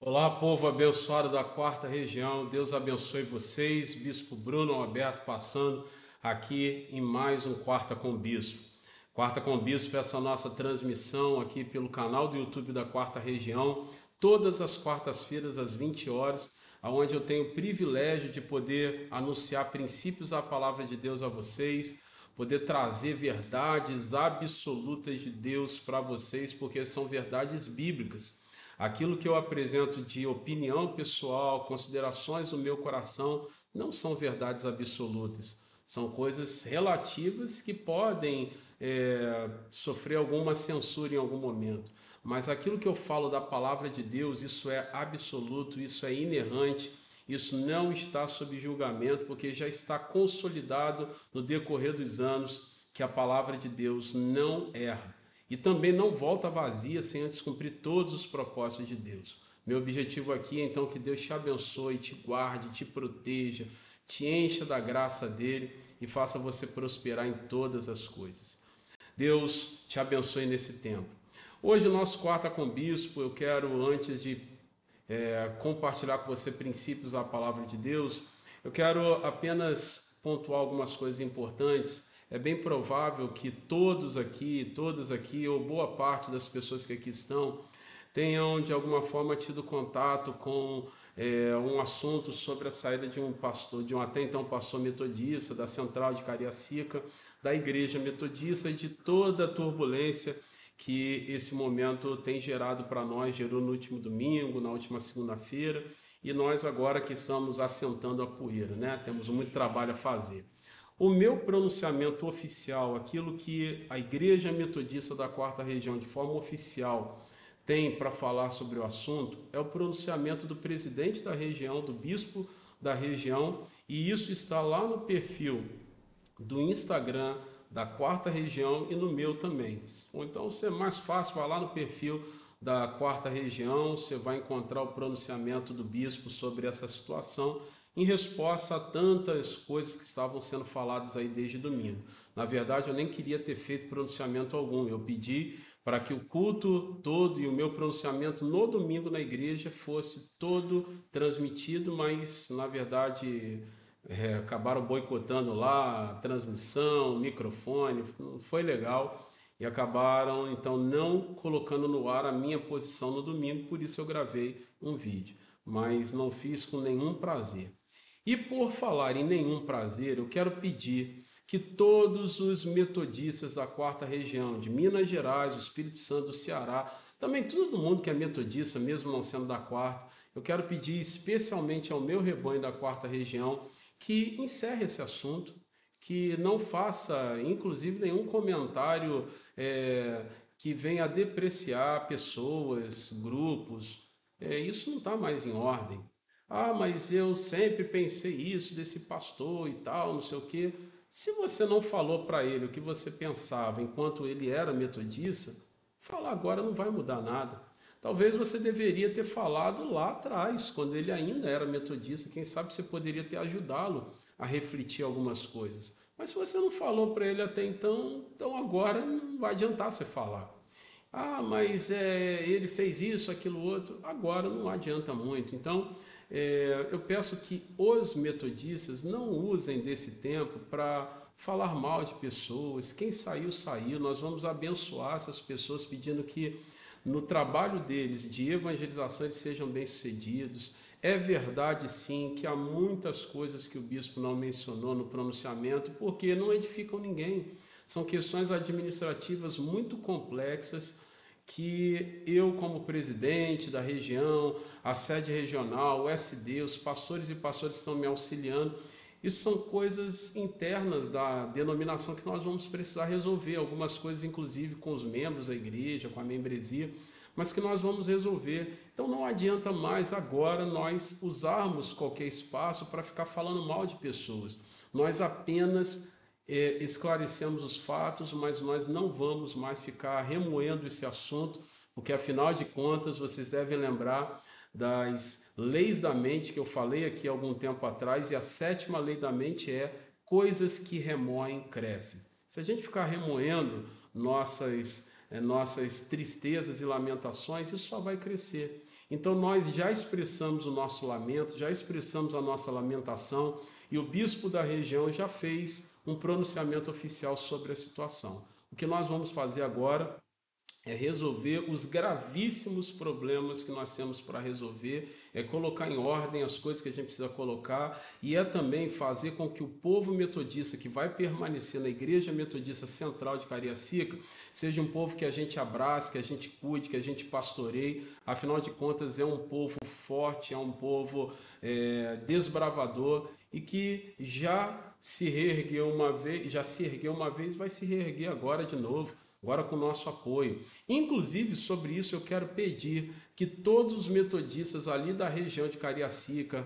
Olá, povo abençoado da quarta região. Deus abençoe vocês. Bispo Bruno Alberto passando aqui em mais um Quarta com Bispo. Quarta com Bispo, essa nossa transmissão aqui pelo canal do YouTube da quarta região, todas as quartas-feiras às 20 horas, onde eu tenho o privilégio de poder anunciar princípios da palavra de Deus a vocês, poder trazer verdades absolutas de Deus para vocês, porque são verdades bíblicas. Aquilo que eu apresento de opinião pessoal, considerações do meu coração, não são verdades absolutas. São coisas relativas que podem sofrer alguma censura em algum momento. Mas aquilo que eu falo da palavra de Deus, isso é absoluto, isso é inerrante, isso não está sob julgamento, porque já está consolidado no decorrer dos anos que a palavra de Deus não erra. E também não volta vazia sem antes cumprir todos os propósitos de Deus. Meu objetivo aqui é então que Deus te abençoe, te guarde, te proteja, te encha da graça dele e faça você prosperar em todas as coisas. Deus te abençoe nesse tempo. Hoje, nosso quarta com bispo, eu quero, antes de compartilhar com você princípios da palavra de Deus, eu quero apenas pontuar algumas coisas importantes. É bem provável que todas aqui, ou boa parte das pessoas que aqui estão, tenham de alguma forma tido contato com um assunto sobre a saída de um pastor, de um até então pastor metodista, da central de Cariacica, da igreja metodista, e de toda a turbulência que esse momento tem gerado para nós, gerou no último domingo, na última segunda-feira, e nós agora que estamos assentando a poeira, né? Temos muito trabalho a fazer. O meu pronunciamento oficial, aquilo que a Igreja Metodista da Quarta Região, de forma oficial, tem para falar sobre o assunto, é o pronunciamento do presidente da região, do bispo da região, e isso está lá no perfil do Instagram da quarta região e no meu também. Ou então, se é mais fácil, vai lá no perfil da quarta região, você vai encontrar o pronunciamento do bispo sobre essa situação em resposta a tantas coisas que estavam sendo faladas aí desde domingo. Na verdade, eu nem queria ter feito pronunciamento algum. Eu pedi para que o culto todo e o meu pronunciamento no domingo na igreja fosse todo transmitido, mas na verdade acabaram boicotando lá a transmissão, o microfone, não foi legal e acabaram então não colocando no ar a minha posição no domingo, por isso eu gravei um vídeo, mas não fiz com nenhum prazer. E por falar em nenhum prazer, eu quero pedir que todos os metodistas da quarta região, de Minas Gerais, do Espírito Santo, do Ceará, também todo mundo que é metodista, mesmo não sendo da quarta, eu quero pedir especialmente ao meu rebanho da quarta região que encerre esse assunto, que não faça, inclusive, nenhum comentário que venha a depreciar pessoas, grupos. Isso não está mais em ordem. Ah, mas eu sempre pensei isso desse pastor e tal, não sei o quê. Se você não falou para ele o que você pensava enquanto ele era metodista, falar agora não vai mudar nada. Talvez você deveria ter falado lá atrás, quando ele ainda era metodista. Quem sabe você poderia ter ajudá-lo a refletir algumas coisas. Mas se você não falou para ele até então agora não vai adiantar você falar. Ah, mas ele fez isso, aquilo, outro. Agora não adianta muito. Então, eu peço que os metodistas não usem desse tempo para falar mal de pessoas. Quem saiu, saiu. Nós vamos abençoar essas pessoas pedindo que no trabalho deles de evangelização eles sejam bem-sucedidos. É verdade, sim, que há muitas coisas que o bispo não mencionou no pronunciamento porque não edificam ninguém. São questões administrativas muito complexas que eu, como presidente da região, a sede regional, o SD, os pastores e pastoras estão me auxiliando. Isso são coisas internas da denominação que nós vamos precisar resolver, algumas coisas inclusive com os membros da igreja, com a membresia, mas que nós vamos resolver. Então não adianta mais agora nós usarmos qualquer espaço para ficar falando mal de pessoas. Nós apenas esclarecemos os fatos, mas nós não vamos mais ficar remoendo esse assunto, porque afinal de contas vocês devem lembrar das leis da mente que eu falei aqui há algum tempo atrás, e a sétima lei da mente é: coisas que remoem crescem. Se a gente ficar remoendo nossas tristezas e lamentações, isso só vai crescer. Então nós já expressamos o nosso lamento, já expressamos a nossa lamentação, e o bispo da região já fez um pronunciamento oficial sobre a situação. O que nós vamos fazer agora é resolver os gravíssimos problemas que nós temos para resolver, é colocar em ordem as coisas que a gente precisa colocar, e é também fazer com que o povo metodista que vai permanecer na Igreja Metodista Central de Cariacica seja um povo que a gente abrace, que a gente cuide, que a gente pastoreie. Afinal de contas, é um povo forte, é um povo desbravador, e que já se reergueu uma vez, vai se reerguer agora de novo, agora com o nosso apoio. Inclusive, sobre isso eu quero pedir que todos os metodistas ali da região de Cariacica,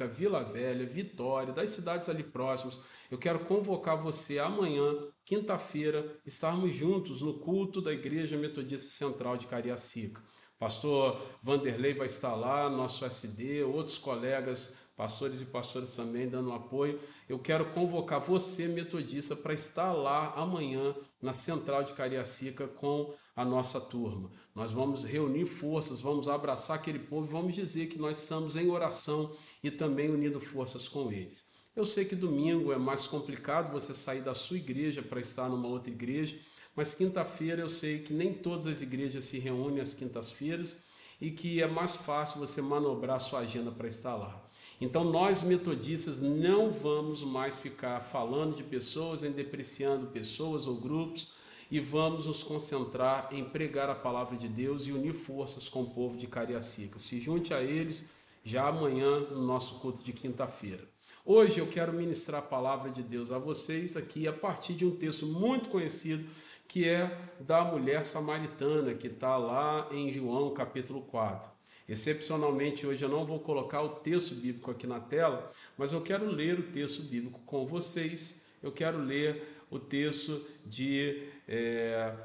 Vila Velha, Vitória, das cidades ali próximas, eu quero convocar você amanhã, quinta-feira, estarmos juntos no culto da Igreja Metodista Central de Cariacica. Pastor Vanderlei vai estar lá, nosso SD, outros colegas, pastores e pastoras também dando apoio. Eu quero convocar você, metodista, para estar lá amanhã na Central de Cariacica com a nossa turma. Nós vamos reunir forças, vamos abraçar aquele povo e vamos dizer que nós estamos em oração e também unindo forças com eles. Eu sei que domingo é mais complicado você sair da sua igreja para estar numa outra igreja, mas quinta-feira eu sei que nem todas as igrejas se reúnem às quintas-feiras e que é mais fácil você manobrar a sua agenda para estar lá. Então nós metodistas não vamos mais ficar falando de pessoas, em depreciando pessoas ou grupos, e vamos nos concentrar em pregar a palavra de Deus e unir forças com o povo de Cariacica. Se junte a eles já amanhã no nosso culto de quinta-feira. Hoje eu quero ministrar a palavra de Deus a vocês aqui a partir de um texto muito conhecido, que é da mulher samaritana, que está lá em João capítulo 4. Excepcionalmente hoje eu não vou colocar o texto bíblico aqui na tela, mas eu quero ler o texto bíblico com vocês. Eu quero ler o texto de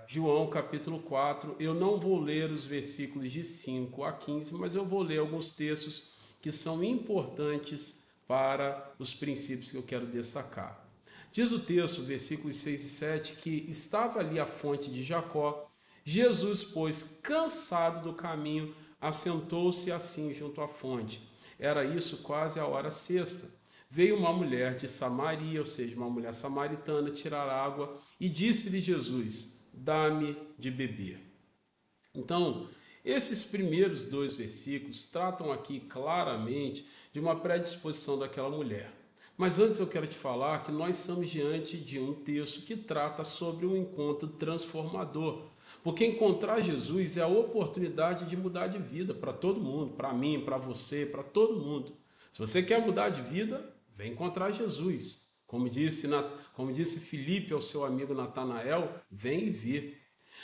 João capítulo 4. Eu não vou ler os versículos de 5 a 15, mas eu vou ler alguns textos que são importantes para os princípios que eu quero destacar. Diz o texto, versículos 6 e 7, que estava ali a fonte de Jacó. Jesus, pois, cansado do caminho, assentou-se assim junto à fonte. Era isso quase a hora sexta. Veio uma mulher de Samaria, ou seja, uma mulher samaritana, tirar água, e disse-lhe Jesus: dá-me de beber. Então, esses primeiros dois versículos tratam aqui claramente de uma predisposição daquela mulher. Mas antes eu quero te falar que nós estamos diante de um texto que trata sobre um encontro transformador. Porque encontrar Jesus é a oportunidade de mudar de vida para todo mundo, para mim, para você, para todo mundo. Se você quer mudar de vida, vem encontrar Jesus. Como disse Filipe ao seu amigo Natanael, vem e vê.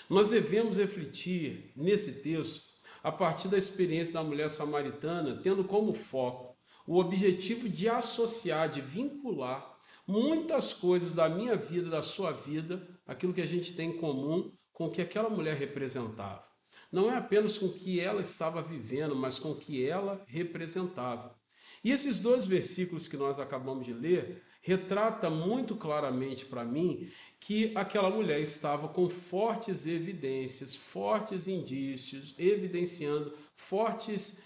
Nós devemos refletir nesse texto a partir da experiência da mulher samaritana, tendo como foco o objetivo de associar, de vincular muitas coisas da minha vida, da sua vida, aquilo que a gente tem em comum com o que aquela mulher representava. não é apenas com o que ela estava vivendo, mas com o que ela representava. E esses dois versículos que nós acabamos de ler retrata muito claramente para mim que aquela mulher estava com fortes evidências, fortes indícios, evidenciando fortes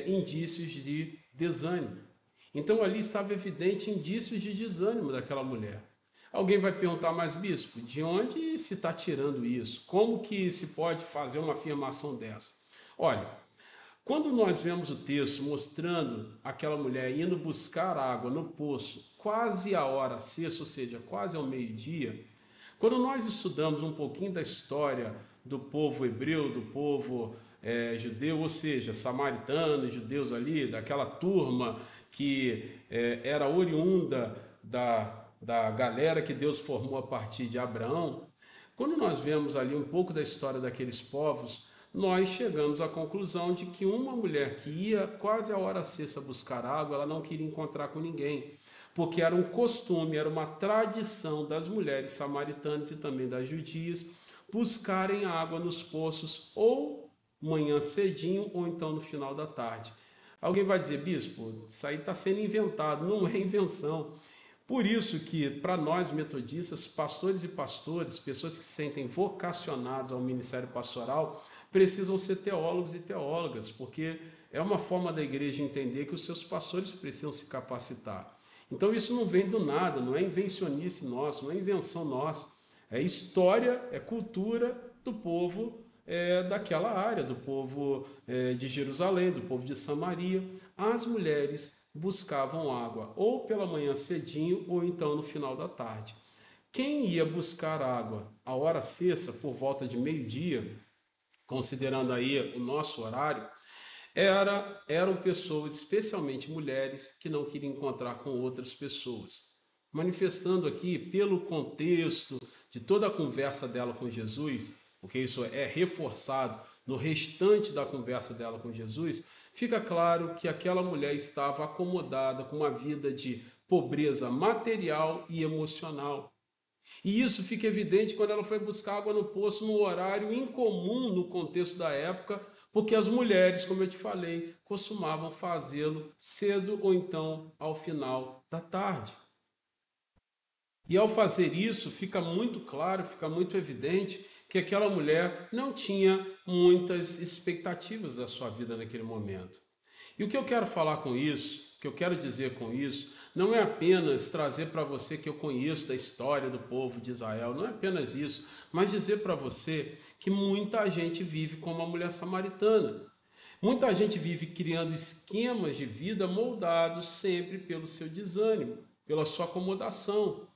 indícios de desânimo. Então ali estava evidente indícios de desânimo daquela mulher. Alguém vai perguntar, mas bispo, de onde se está tirando isso? Como que se pode fazer uma afirmação dessa? Olha, quando nós vemos o texto mostrando aquela mulher indo buscar água no poço, quase a hora sexta, ou seja, quase ao meio-dia, quando nós estudamos um pouquinho da história do povo hebreu, do povo judeu, ou seja, samaritanos, judeus ali, daquela turma que era oriunda da galera que Deus formou a partir de Abraão, quando nós vemos ali um pouco da história daqueles povos, nós chegamos à conclusão de que uma mulher que ia quase a hora sexta buscar água, ela não queria encontrar com ninguém, porque era um costume, era uma tradição das mulheres samaritanas e também das judias buscarem água nos poços ou manhã cedinho ou então no final da tarde. Alguém vai dizer, bispo, isso aí está sendo inventado, não é invenção. Por isso que, para nós metodistas, pastores e pastores, pessoas que se sentem vocacionados ao ministério pastoral, precisam ser teólogos e teólogas, porque é uma forma da igreja entender que os seus pastores precisam se capacitar. Então isso não vem do nada, não é invencionice nossa, não é invenção nossa, é história, é cultura do povo daquela área, do povo de Jerusalém, do povo de Samaria. As mulheres buscavam água ou pela manhã cedinho ou então no final da tarde. Quem ia buscar água a hora sexta, por volta de meio-dia, considerando aí o nosso horário, eram pessoas, especialmente mulheres, que não queriam encontrar com outras pessoas. Manifestando aqui, pelo contexto de toda a conversa dela com Jesus, porque isso é reforçado no restante da conversa dela com Jesus, fica claro que aquela mulher estava acomodada com uma vida de pobreza material e emocional. E isso fica evidente quando ela foi buscar água no poço no horário incomum no contexto da época, porque as mulheres, como eu te falei, costumavam fazê-lo cedo ou então ao final da tarde. E ao fazer isso, fica muito claro, fica muito evidente que aquela mulher não tinha muitas expectativas da sua vida naquele momento. E o que eu quero falar com isso, o que eu quero dizer com isso, não é apenas trazer para você que eu conheço da história do povo de Israel, não é apenas isso, mas dizer para você que muita gente vive como a mulher samaritana. Muita gente vive criando esquemas de vida moldados sempre pelo seu desânimo, pela sua acomodação.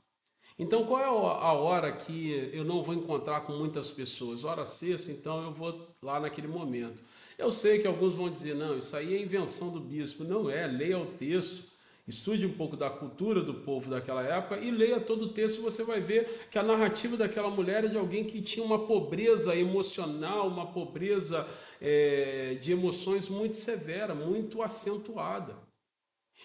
Então, qual é a hora que eu não vou encontrar com muitas pessoas? Hora sexta, então eu vou lá naquele momento. Eu sei que alguns vão dizer, não, isso aí é invenção do bispo. Não é, leia o texto, estude um pouco da cultura do povo daquela época e leia todo o texto e você vai ver que a narrativa daquela mulher é de alguém que tinha uma pobreza emocional, uma pobreza de emoções muito severa, muito acentuada.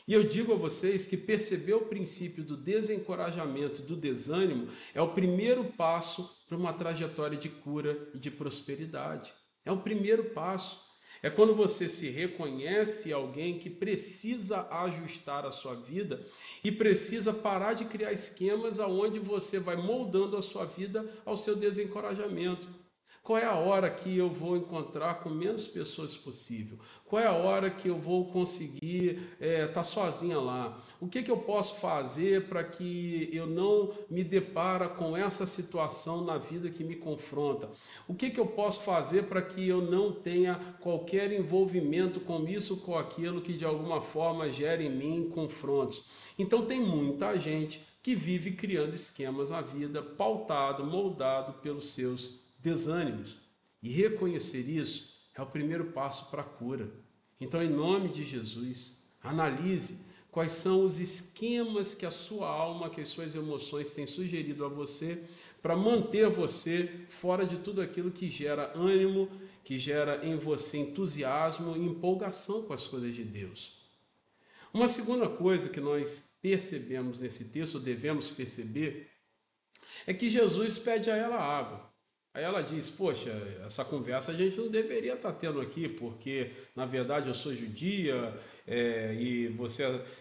E eu digo a vocês que perceber o princípio do desencorajamento, do desânimo, é o primeiro passo para uma trajetória de cura e de prosperidade. É o primeiro passo. É quando você se reconhece alguém que precisa ajustar a sua vida e precisa parar de criar esquemas aonde você vai moldando a sua vida ao seu desencorajamento. Qual é a hora que eu vou encontrar com menos pessoas possível? Qual é a hora que eu vou conseguir estar sozinha lá? O que eu posso fazer para que eu não me depara com essa situação na vida que me confronta? O que eu posso fazer para que eu não tenha qualquer envolvimento com isso ou com aquilo que de alguma forma gere em mim confrontos? Então tem muita gente que vive criando esquemas na vida, pautado, moldado pelos seus desânimos. E reconhecer isso é o primeiro passo para a cura. Então, em nome de Jesus, analise quais são os esquemas que a sua alma, que as suas emoções têm sugerido a você para manter você fora de tudo aquilo que gera ânimo, que gera em você entusiasmo e empolgação com as coisas de Deus. Uma segunda coisa que nós percebemos nesse texto, ou devemos perceber, é que Jesus pede a ela água. Aí ela diz: Poxa, essa conversa a gente não deveria estar tendo aqui, porque na verdade eu sou judia, e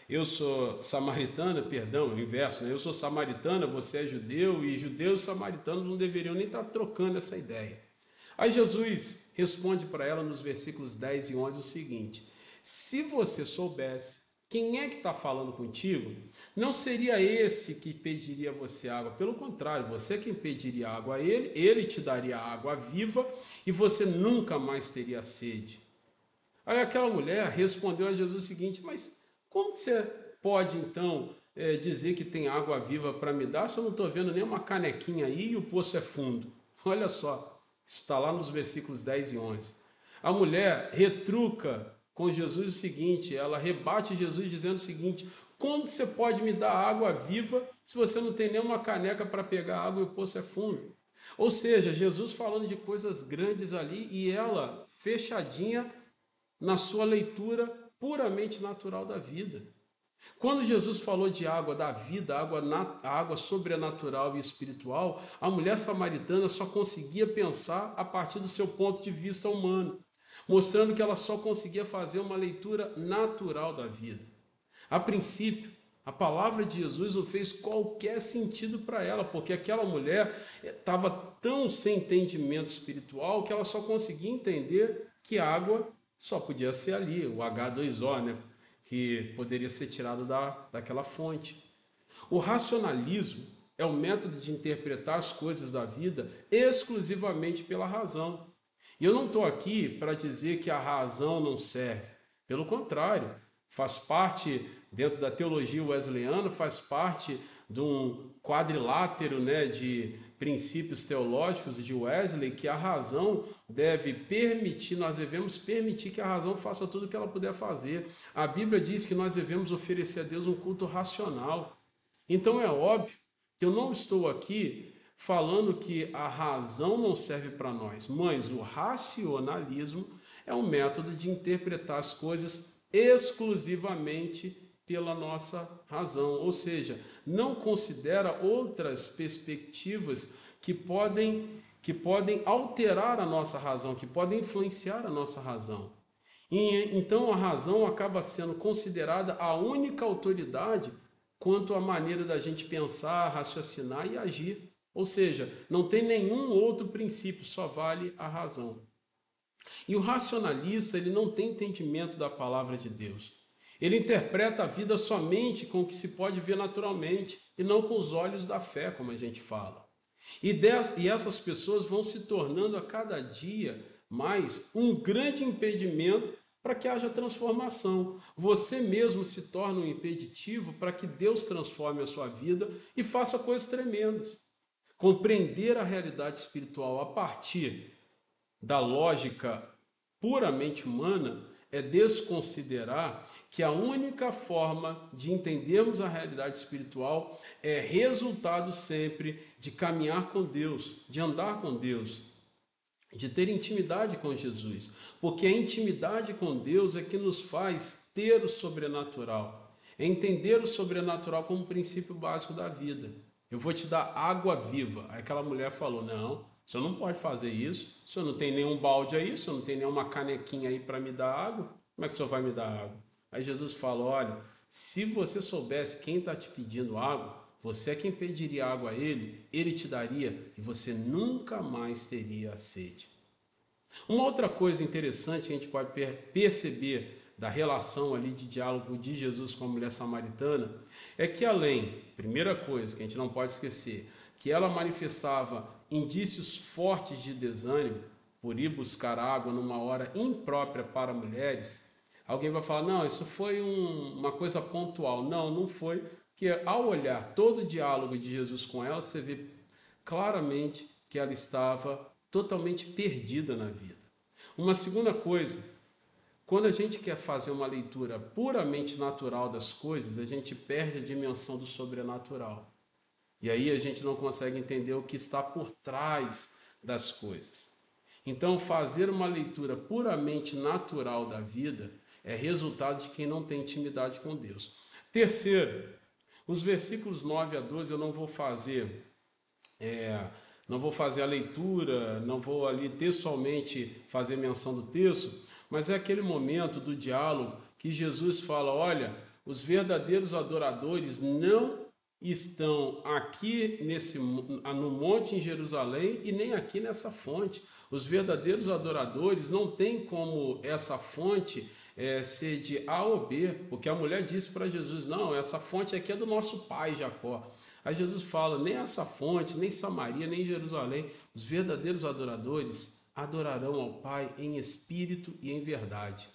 eu sou samaritana, perdão, o inverso, né? Eu sou samaritana, você é judeu, e judeus e samaritanos não deveriam nem estar trocando essa ideia. Aí Jesus responde para ela nos versículos 10 e 11 o seguinte: Se você soubesse quem é que está falando contigo, não seria esse que pediria a você água. Pelo contrário, você é quem pediria água a ele, ele te daria água viva e você nunca mais teria sede. Aí aquela mulher respondeu a Jesus o seguinte: Mas como que você pode então dizer que tem água viva para me dar se eu não estou vendo nenhuma canequinha aí e o poço é fundo? Olha só, isso está lá nos versículos 10 e 11. A mulher retruca com Jesus o seguinte: ela rebate Jesus dizendo o seguinte: Como que você pode me dar água viva se você não tem nenhuma caneca para pegar água e o poço é fundo? Ou seja, Jesus falando de coisas grandes ali e ela fechadinha na sua leitura puramente natural da vida. Quando Jesus falou de água da vida, água sobrenatural e espiritual, a mulher samaritana só conseguia pensar a partir do seu ponto de vista humano, mostrando que ela só conseguia fazer uma leitura natural da vida. A princípio, a palavra de Jesus não fez qualquer sentido para ela, porque aquela mulher estava tão sem entendimento espiritual que ela só conseguia entender que água só podia ser ali, o H2O, né? Que poderia ser tirado daquela fonte. O racionalismo é o método de interpretar as coisas da vida exclusivamente pela razão. E eu não estou aqui para dizer que a razão não serve. Pelo contrário, faz parte, dentro da teologia wesleyana, faz parte de um quadrilátero, né, de princípios teológicos de Wesley, que a razão deve permitir, nós devemos permitir que a razão faça tudo o que ela puder fazer. A Bíblia diz que nós devemos oferecer a Deus um culto racional. Então é óbvio que eu não estou aqui falando que a razão não serve para nós, mas o racionalismo é um método de interpretar as coisas exclusivamente pela nossa razão, ou seja, não considera outras perspectivas que podem alterar a nossa razão, que podem influenciar a nossa razão. E então a razão acaba sendo considerada a única autoridade quanto à maneira da gente pensar, raciocinar e agir. Ou seja, não tem nenhum outro princípio, só vale a razão. E o racionalista, ele não tem entendimento da palavra de Deus. Ele interpreta a vida somente com o que se pode ver naturalmente e não com os olhos da fé, como a gente fala. E essas pessoas vão se tornando a cada dia mais um grande impedimento para que haja transformação. Você mesmo se torna um impeditivo para que Deus transforme a sua vida e faça coisas tremendas. Compreender a realidade espiritual a partir da lógica puramente humana é desconsiderar que a única forma de entendermos a realidade espiritual é resultado sempre de caminhar com Deus, de andar com Deus, de ter intimidade com Jesus, porque a intimidade com Deus é que nos faz ter o sobrenatural, é entender o sobrenatural como princípio básico da vida. Eu vou te dar água viva. Aí aquela mulher falou: Não, o senhor não pode fazer isso, o senhor não tem nenhum balde aí, o senhor não tem nenhuma canequinha aí para me dar água, como é que o senhor vai me dar água? Aí Jesus falou: Olha, se você soubesse quem está te pedindo água, você é quem pediria água a ele, ele te daria e você nunca mais teria sede. Uma outra coisa interessante que a gente pode perceber da relação ali de diálogo de Jesus com a mulher samaritana é que primeira coisa que a gente não pode esquecer, que ela manifestava indícios fortes de desânimo por ir buscar água numa hora imprópria para mulheres. Alguém vai falar: Não, isso foi uma coisa pontual. Não, não foi, porque ao olhar todo o diálogo de Jesus com ela, você vê claramente que ela estava totalmente perdida na vida. Uma segunda coisa, quando a gente quer fazer uma leitura puramente natural das coisas, a gente perde a dimensão do sobrenatural. E aí a gente não consegue entender o que está por trás das coisas. Então, fazer uma leitura puramente natural da vida é resultado de quem não tem intimidade com Deus. Terceiro, os versículos 9 a 12 eu não vou fazer Não vou fazer a leitura, não vou ali textualmente fazer menção do texto, mas é aquele momento do diálogo que Jesus fala: olha, os verdadeiros adoradores não estão aqui no monte em Jerusalém e nem aqui nessa fonte. Os verdadeiros adoradores não têm como essa fonte ser de A ou B, porque a mulher disse para Jesus: não, essa fonte aqui é do nosso pai Jacó. Aí Jesus fala: nem essa fonte, nem Samaria, nem Jerusalém, os verdadeiros adoradores adorarão ao Pai em espírito e em verdade.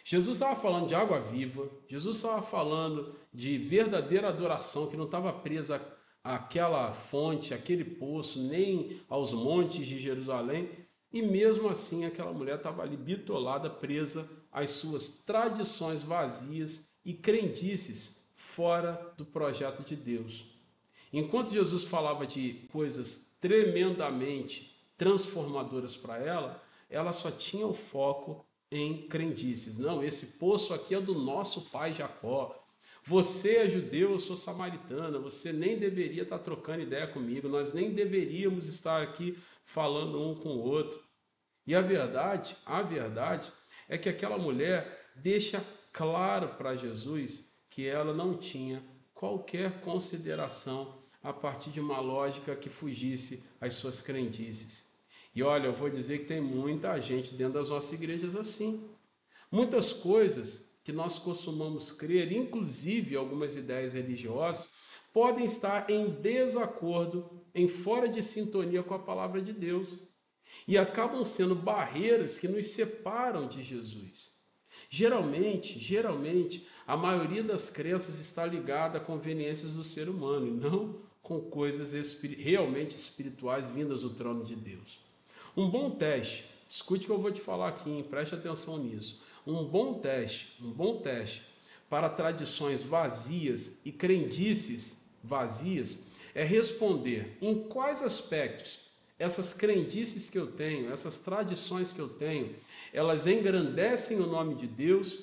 Jesus estava falando de água viva, Jesus estava falando de verdadeira adoração que não estava presa àquela fonte, àquele poço, nem aos montes de Jerusalém. E mesmo assim aquela mulher estava ali bitolada, presa às suas tradições vazias e crendices fora do projeto de Deus. Enquanto Jesus falava de coisas tremendamente transformadoras para ela, ela só tinha o foco em crendices. Não, esse poço aqui é do nosso pai Jacó. Você é judeu, eu sou samaritana, você nem deveria estar trocando ideia comigo, nós nem deveríamos estar aqui falando um com o outro. E a verdade é que aquela mulher deixa claro para Jesus que ela não tinha qualquer consideração a partir de uma lógica que fugisse às suas crendices. E olha, eu vou dizer que tem muita gente dentro das nossas igrejas assim. Muitas coisas que nós costumamos crer, inclusive algumas ideias religiosas, podem estar em desacordo, em fora de sintonia com a palavra de Deus. E acabam sendo barreiras que nos separam de Jesus. Geralmente, a maioria das crenças está ligada a conveniências do ser humano e não com coisas realmente espirituais vindas do trono de Deus. Um bom teste, escute o que eu vou te falar aqui, hein? Preste atenção nisso. Um bom teste para tradições vazias e crendices vazias é responder em quais aspectos essas crendices que eu tenho, essas tradições que eu tenho, elas engrandecem o nome de Deus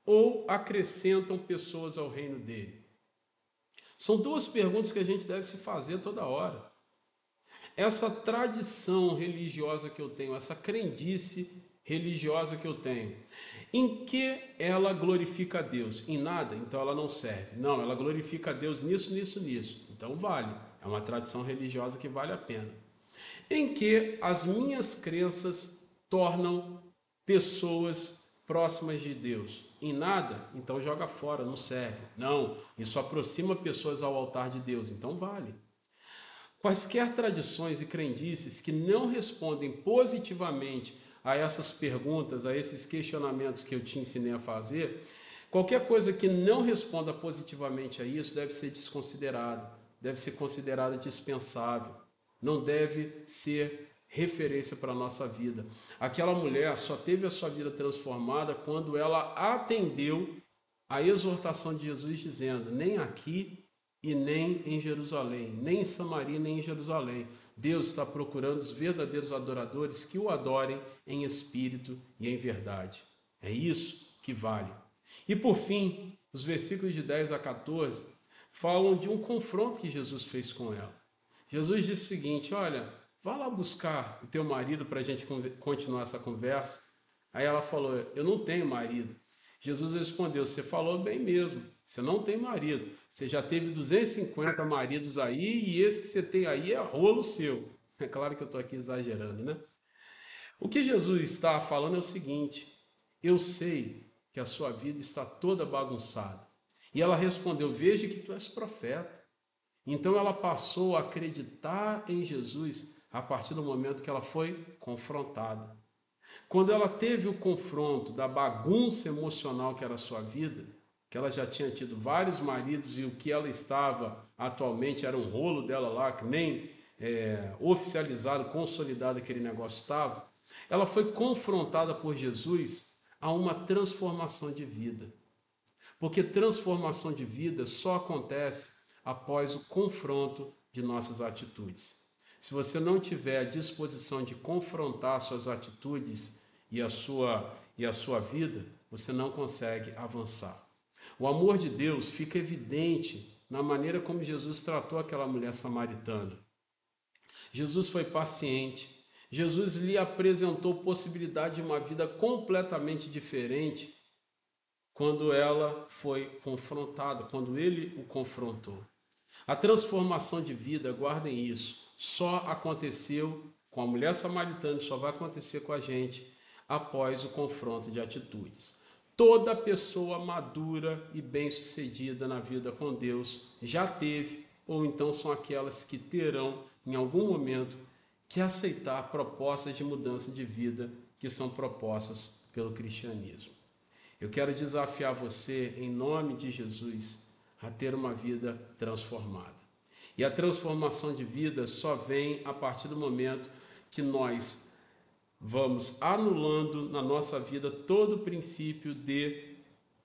ou acrescentam pessoas ao reino dele? São duas perguntas que a gente deve se fazer toda hora. Essa tradição religiosa que eu tenho, essa crendice religiosa que eu tenho, em que ela glorifica a Deus? Em nada? Então ela não serve. Não, ela glorifica a Deus nisso. Então vale. É uma tradição religiosa que vale a pena. Em que as minhas crenças tornam pessoas próximas de Deus? Em nada? Então joga fora, não serve. Não, isso aproxima pessoas ao altar de Deus, então vale. Quaisquer tradições e crendices que não respondem positivamente a essas perguntas, a esses questionamentos que eu te ensinei a fazer, qualquer coisa que não responda positivamente a isso deve ser desconsiderada, deve ser considerada dispensável, não deve ser referência para a nossa vida. Aquela mulher só teve a sua vida transformada quando ela atendeu a exortação de Jesus dizendo: nem aqui e nem em Jerusalém, nem em Samaria, nem em Jerusalém. Deus está procurando os verdadeiros adoradores que o adorem em espírito e em verdade. É isso que vale. E por fim, os versículos de 10 a 14 falam de um confronto que Jesus fez com ela. Jesus disse o seguinte: olha, vá lá buscar o teu marido para a gente continuar essa conversa. Aí ela falou: eu não tenho marido. Jesus respondeu: você falou bem mesmo, você não tem marido. Você já teve 250 maridos aí e esse que você tem aí é rolo seu. É claro que eu estou aqui exagerando, né? O que Jesus está falando é o seguinte: eu sei que a sua vida está toda bagunçada. E ela respondeu: veja que tu és profeta. Então ela passou a acreditar em Jesus a partir do momento que ela foi confrontada. Quando ela teve o confronto da bagunça emocional que era a sua vida, que ela já tinha tido vários maridos e o que ela estava atualmente era um rolo dela lá, que nem oficializado, consolidado aquele negócio estava, ela foi confrontada por Jesus a uma transformação de vida. Porque transformação de vida só acontece após o confronto de nossas atitudes. Se você não tiver a disposição de confrontar suas atitudes e a sua vida, você não consegue avançar. O amor de Deus fica evidente na maneira como Jesus tratou aquela mulher samaritana. Jesus foi paciente. Jesus lhe apresentou possibilidade de uma vida completamente diferente quando ela foi confrontada, quando ele o confrontou. A transformação de vida, guardem isso, só aconteceu com a mulher samaritana, só vai acontecer com a gente após o confronto de atitudes. Toda pessoa madura e bem-sucedida na vida com Deus já teve, ou então são aquelas que terão, em algum momento, que aceitar propostas de mudança de vida que são propostas pelo cristianismo. Eu quero desafiar você, em nome de Jesus, a ter uma vida transformada. E a transformação de vida só vem a partir do momento que nós vamos anulando na nossa vida todo o princípio de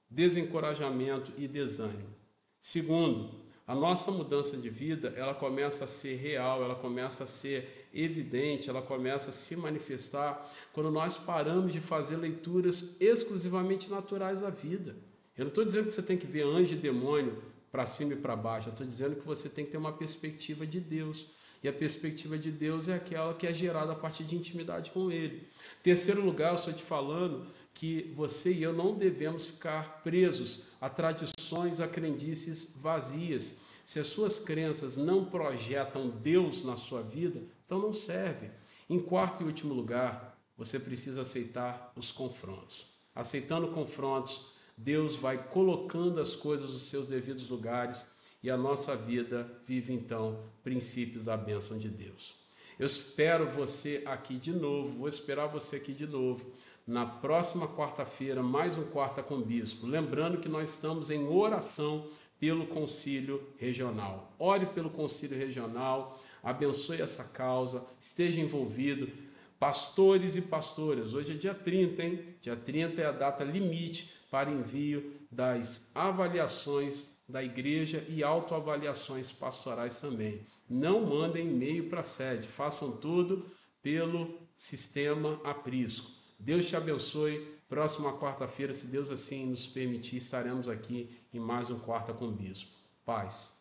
desencorajamento e desânimo. Segundo, a nossa mudança de vida, ela começa a ser real, ela começa a ser evidente, ela começa a se manifestar quando nós paramos de fazer leituras exclusivamente naturais da vida. Eu não estou dizendo que você tem que ver anjo e demônio para cima e para baixo, eu estou dizendo que você tem que ter uma perspectiva de Deus. E a perspectiva de Deus é aquela que é gerada a partir de intimidade com Ele. Terceiro lugar, eu estou te falando que você e eu não devemos ficar presos a tradições, a crendices vazias. Se as suas crenças não projetam Deus na sua vida, então não serve. Em quarto e último lugar, você precisa aceitar os confrontos. Aceitando confrontos, Deus vai colocando as coisas nos seus devidos lugares e a nossa vida vive então princípios da bênção de Deus. Eu espero você aqui de novo, vou esperar você aqui de novo na próxima quarta-feira, mais um Quarta com Bispo. Lembrando que nós estamos em oração pelo Concílio Regional. Ore pelo Concílio Regional, abençoe essa causa, esteja envolvido. Pastores e pastoras, hoje é dia 30, hein? Dia 30 é a data limite para envio das avaliações da igreja e autoavaliações pastorais também. Não mandem e-mail para a sede, façam tudo pelo sistema aprisco. Deus te abençoe. Próxima quarta-feira, se Deus assim nos permitir, estaremos aqui em mais um Quarta com Bispo. Paz.